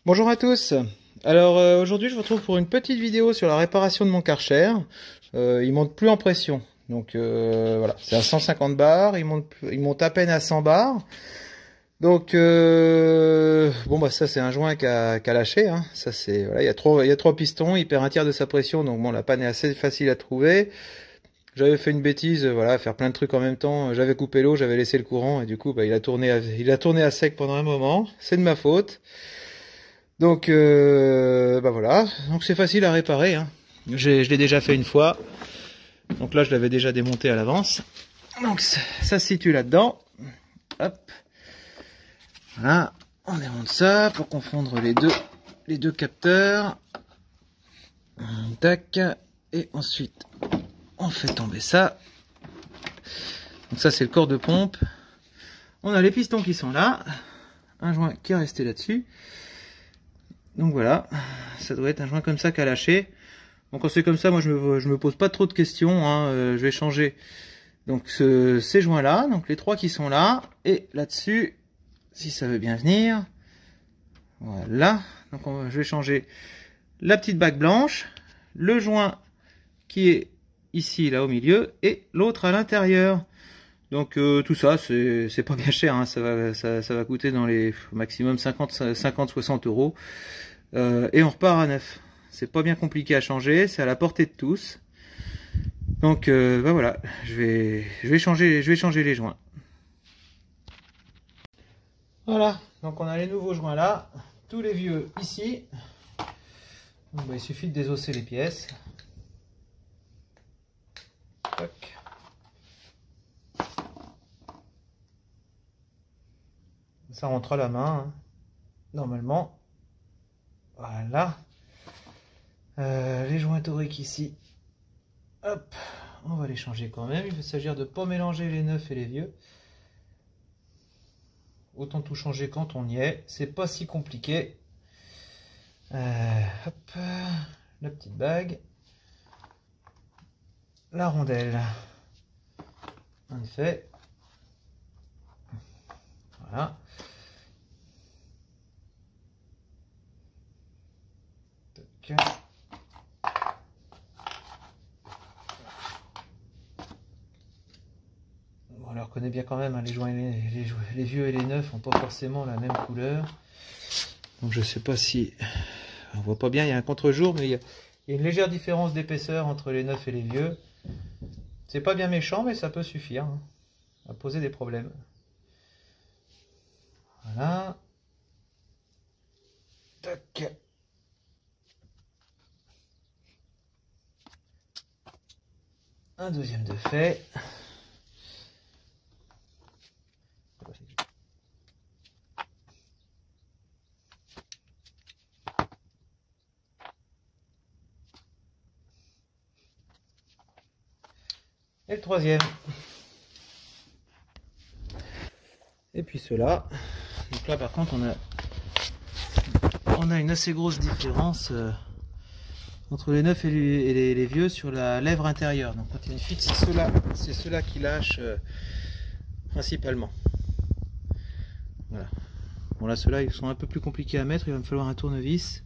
Bonjour à tous. Alors aujourd'hui je vous retrouve pour une petite vidéo sur la réparation de mon Karcher. Il monte plus en pression. Donc voilà, c'est à 150 bars, il monte à peine à 100 bars. Donc bon bah ça c'est un joint qui a lâché. Hein. Ça c'est voilà, il y a trois pistons, il perd un tiers de sa pression, donc bon la panne est assez facile à trouver. J'avais fait une bêtise, voilà, faire plein de trucs en même temps. J'avais coupé l'eau, j'avais laissé le courant et du coup bah, il a tourné à sec pendant un moment. C'est de ma faute. Donc bah voilà, donc c'est facile à réparer. Hein. Je l'ai déjà fait une fois. Donc là je l'avais déjà démonté à l'avance. Donc ça se situe là-dedans. Hop. Voilà, on démonte ça pour confondre les deux capteurs. Tac. Et ensuite on fait tomber ça. Donc ça c'est le corps de pompe. On a les pistons qui sont là. Un joint qui est resté là-dessus. Donc voilà, ça doit être un joint comme ça qui a lâché. Donc quand c'est comme ça, moi je me pose pas trop de questions. Hein. Je vais changer donc ces joints là, donc les trois qui sont là, et là-dessus, si ça veut bien venir, voilà. Donc je vais changer la petite bague blanche, le joint qui est ici là au milieu, et l'autre à l'intérieur. Donc tout ça, c'est pas bien cher, hein. Ça va coûter dans les maximum 50-60 euros. Et on repart à neuf. C'est pas bien compliqué à changer, c'est à la portée de tous. Donc bah voilà, je vais changer les joints. Voilà, donc on a les nouveaux joints là, tous les vieux ici. Donc, bah, il suffit de désosser les pièces. Toc. Ça rentre à la main, hein, normalement. Voilà. Les joints toriques ici. Hop. On va les changer quand même. Il va s'agir de ne pas mélanger les neufs et les vieux. Autant tout changer quand on y est. C'est pas si compliqué. Hop. La petite bague. La rondelle. En effet. Voilà. Toc. Bon, on les reconnaît bien quand même, hein, les joints, les vieux et les neufs n'ont pas forcément la même couleur. Donc je sais pas si... On voit pas bien, il y a un contre-jour, mais il y a une légère différence d'épaisseur entre les neufs et les vieux. C'est pas bien méchant, mais ça peut suffire, hein, à poser des problèmes. Voilà. Tac. Un deuxième de fait. Et le troisième. Et puis cela. Donc là par contre on a une assez grosse différence entre les neufs et les vieux sur la lèvre intérieure. Donc quand il y a une fuite, c'est ceux-là qui lâchent principalement. Voilà. Bon là ceux-là ils sont un peu plus compliqués à mettre, il va me falloir un tournevis.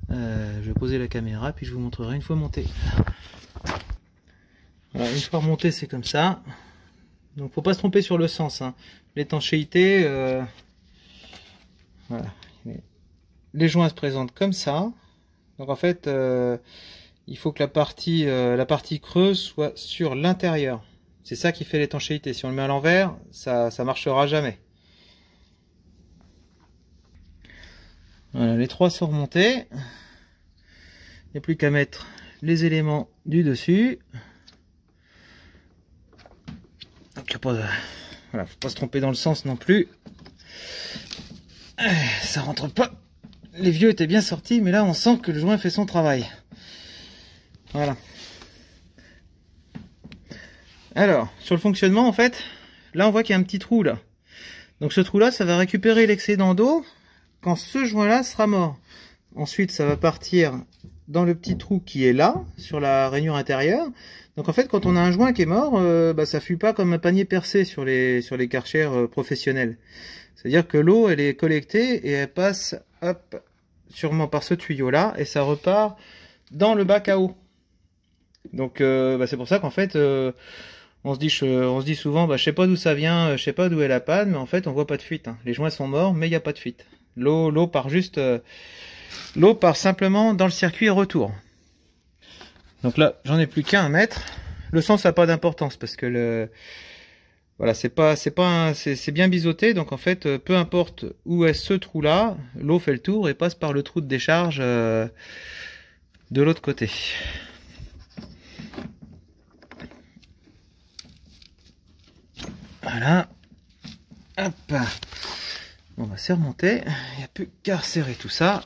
Je vais poser la caméra puis je vous montrerai une fois monté. Voilà, une fois remonté c'est comme ça. Donc faut pas se tromper sur le sens. Hein. L'étanchéité, voilà. Les joints se présentent comme ça. Donc en fait, il faut que la partie creuse soit sur l'intérieur. C'est ça qui fait l'étanchéité. Si on le met à l'envers, ça marchera jamais. Voilà, les trois sont remontés. Il n'y a plus qu'à mettre les éléments du dessus. Donc voilà, faut pas se tromper dans le sens non plus. Ça rentre pas. Les vieux étaient bien sortis, mais là on sent que le joint fait son travail. Voilà. Alors, sur le fonctionnement, en fait, là on voit qu'il y a un petit trou là. Donc ce trou là, ça va récupérer l'excédent d'eau quand ce joint là sera mort. Ensuite, ça va partir dans le petit trou qui est là, sur la rainure intérieure. Donc en fait, quand on a un joint qui est mort, bah, ça fuit pas comme un panier percé sur les Karcher professionnels. C'est-à-dire que l'eau, elle est collectée et elle passe, hop, sûrement par ce tuyau-là, et ça repart dans le bac à eau. Donc c'est pour ça qu'en fait, on se dit souvent, je sais pas d'où ça vient, je sais pas d'où est la panne, mais en fait, on voit pas de fuite. Hein. Les joints sont morts, mais il n'y a pas de fuite. L'eau part juste, l'eau part simplement dans le circuit retour. Donc là, j'en ai plus qu'un à mettre. Le sens n'a pas d'importance parce que voilà, c'est bien biseauté. Donc en fait, peu importe où est ce trou-là, l'eau fait le tour et passe par le trou de décharge de l'autre côté. Voilà. Hop. On va se remonter. Il n'y a plus qu'à resserrer tout ça.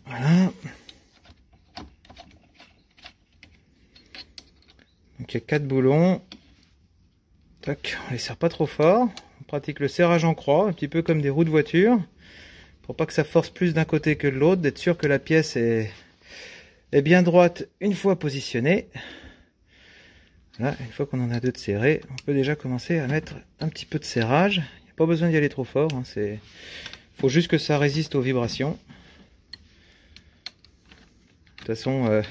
Voilà. Donc il y a 4 boulons. Tac, on les serre pas trop fort. On pratique le serrage en croix, un petit peu comme des roues de voiture. Pour pas que ça force plus d'un côté que de l'autre, d'être sûr que la pièce est bien droite une fois positionnée. Là, une fois qu'on en a deux de serrés, on peut déjà commencer à mettre un petit peu de serrage. Il n'y a pas besoin d'y aller trop fort. Hein, faut juste que ça résiste aux vibrations. De toute façon,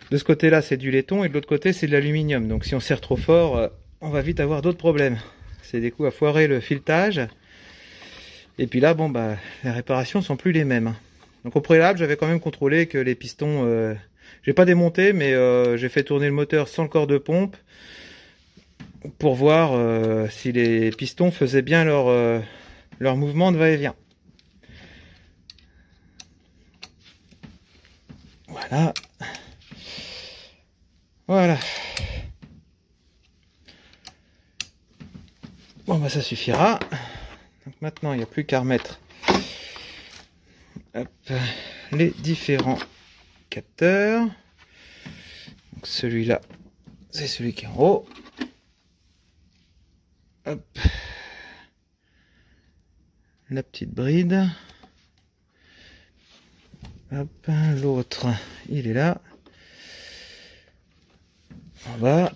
de ce côté-là, c'est du laiton et de l'autre côté, c'est de l'aluminium. Donc si on serre trop fort, on va vite avoir d'autres problèmes. C'est des coups à foirer le filetage. Et puis là, les réparations sont plus les mêmes. Donc au préalable, j'avais quand même contrôlé que les pistons... j'ai pas démonté, mais j'ai fait tourner le moteur sans le corps de pompe pour voir si les pistons faisaient bien leur mouvement de va-et-vient. Voilà. Voilà. Bon, ça suffira. Donc maintenant, il n'y a plus qu'à remettre les différents capteurs. Donc celui-là, c'est celui qui est en haut. Hop. La petite bride. Hop, l'autre, il est là. En bas.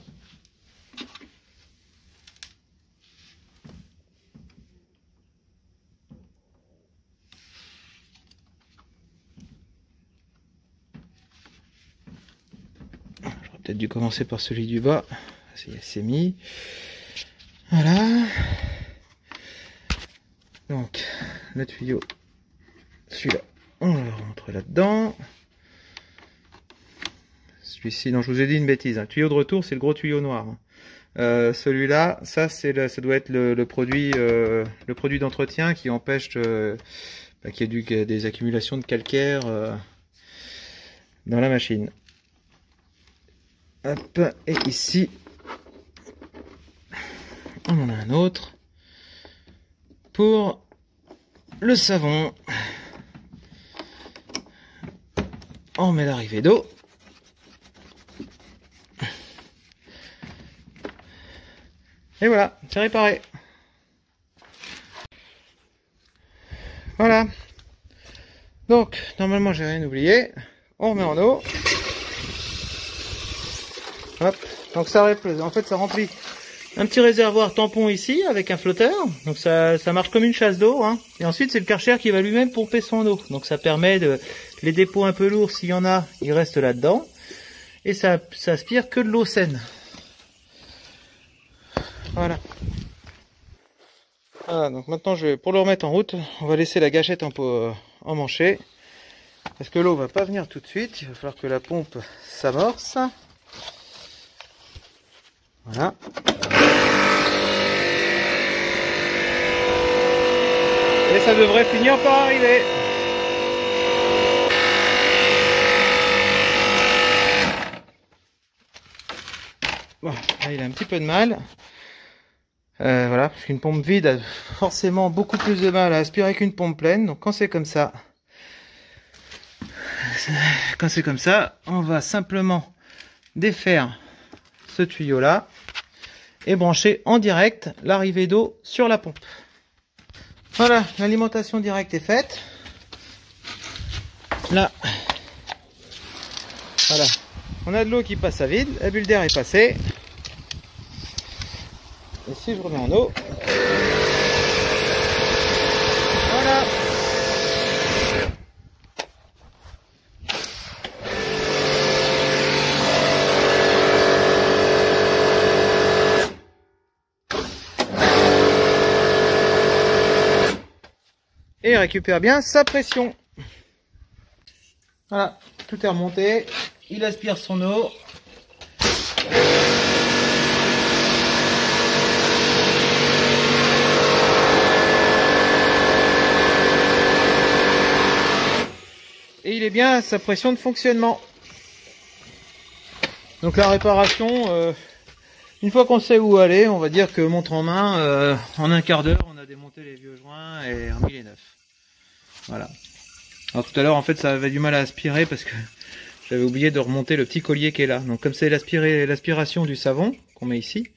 J'aurais peut-être dû commencer par celui du bas. C'est mis. Voilà. Donc, le tuyau, celui-là, on le rentre là-dedans. Celui-ci, non, je vous ai dit une bêtise. Le tuyau de retour, c'est le gros tuyau noir. Celui-là, ça doit être le produit d'entretien qui empêche qu'il y ait des accumulations de calcaire dans la machine. Hop, et ici, on en a un autre pour le savon. On met l'arrivée d'eau. Et voilà, c'est réparé. Voilà. Donc, normalement, j'ai rien oublié. On remet en eau. Hop. Donc ça remplit un petit réservoir tampon ici avec un flotteur. Donc ça marche comme une chasse d'eau. Hein. Et ensuite, c'est le Karcher qui va lui-même pomper son eau. Donc ça permet les dépôts un peu lourds, s'il y en a, ils restent là-dedans. Et ça aspire que de l'eau saine. Voilà. Voilà, donc maintenant pour le remettre en route, on va laisser la gâchette emmanchée. Parce que l'eau va pas venir tout de suite, il va falloir que la pompe s'amorce. Voilà. Et ça devrait finir par arriver. Bon, là, il a un petit peu de mal. Voilà, parce qu'une pompe vide a forcément beaucoup plus de mal à aspirer qu'une pompe pleine. Donc quand c'est comme ça, on va simplement défaire ce tuyau là et brancher en direct l'arrivée d'eau sur la pompe. Voilà, l'alimentation directe est faite. Là, voilà, on a de l'eau qui passe à vide, la bulle d'air est passée. Et si je remets en eau, voilà. Et il récupère bien sa pression. Voilà, tout est remonté. Il aspire son eau. Et il est bien à sa pression de fonctionnement. Donc la réparation, une fois qu'on sait où aller, on va dire que montre en main, en un quart d'heure, on a démonté les vieux joints et remis les neufs. Voilà. Alors tout à l'heure, en fait, ça avait du mal à aspirer parce que j'avais oublié de remonter le petit collier qui est là. Donc comme c'est l'aspiration du savon qu'on met ici,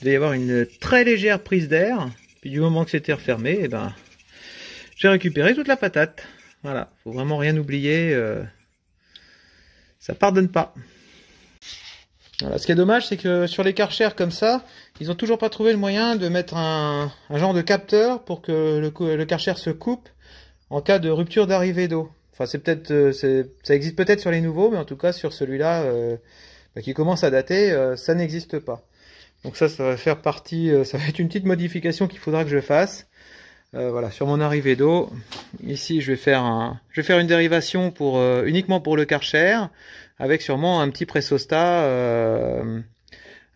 il va y avoir une très légère prise d'air. Puis du moment que c'était refermé, eh ben, j'ai récupéré toute la patate. Voilà, faut vraiment rien oublier, ça pardonne pas. Voilà, ce qui est dommage, c'est que sur les Karcher comme ça, ils ont toujours pas trouvé le moyen de mettre un genre de capteur pour que le Karcher se coupe en cas de rupture d'arrivée d'eau. Enfin, c'est peut-être, ça existe peut-être sur les nouveaux, mais en tout cas sur celui-là qui commence à dater, ça n'existe pas. Donc ça va faire partie, ça va être une petite modification qu'il faudra que je fasse. Voilà, sur mon arrivée d'eau, ici je vais faire une dérivation pour uniquement pour le Karcher, avec sûrement un petit pressostat, un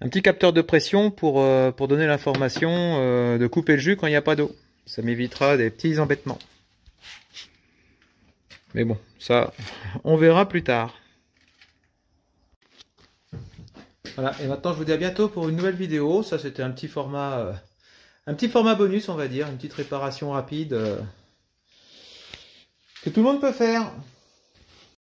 petit capteur de pression pour donner l'information de couper le jus quand il n'y a pas d'eau. Ça m'évitera des petits embêtements. Mais bon, ça, on verra plus tard. Voilà, et maintenant je vous dis à bientôt pour une nouvelle vidéo. Ça, c'était un petit format bonus, on va dire, une petite réparation rapide que tout le monde peut faire.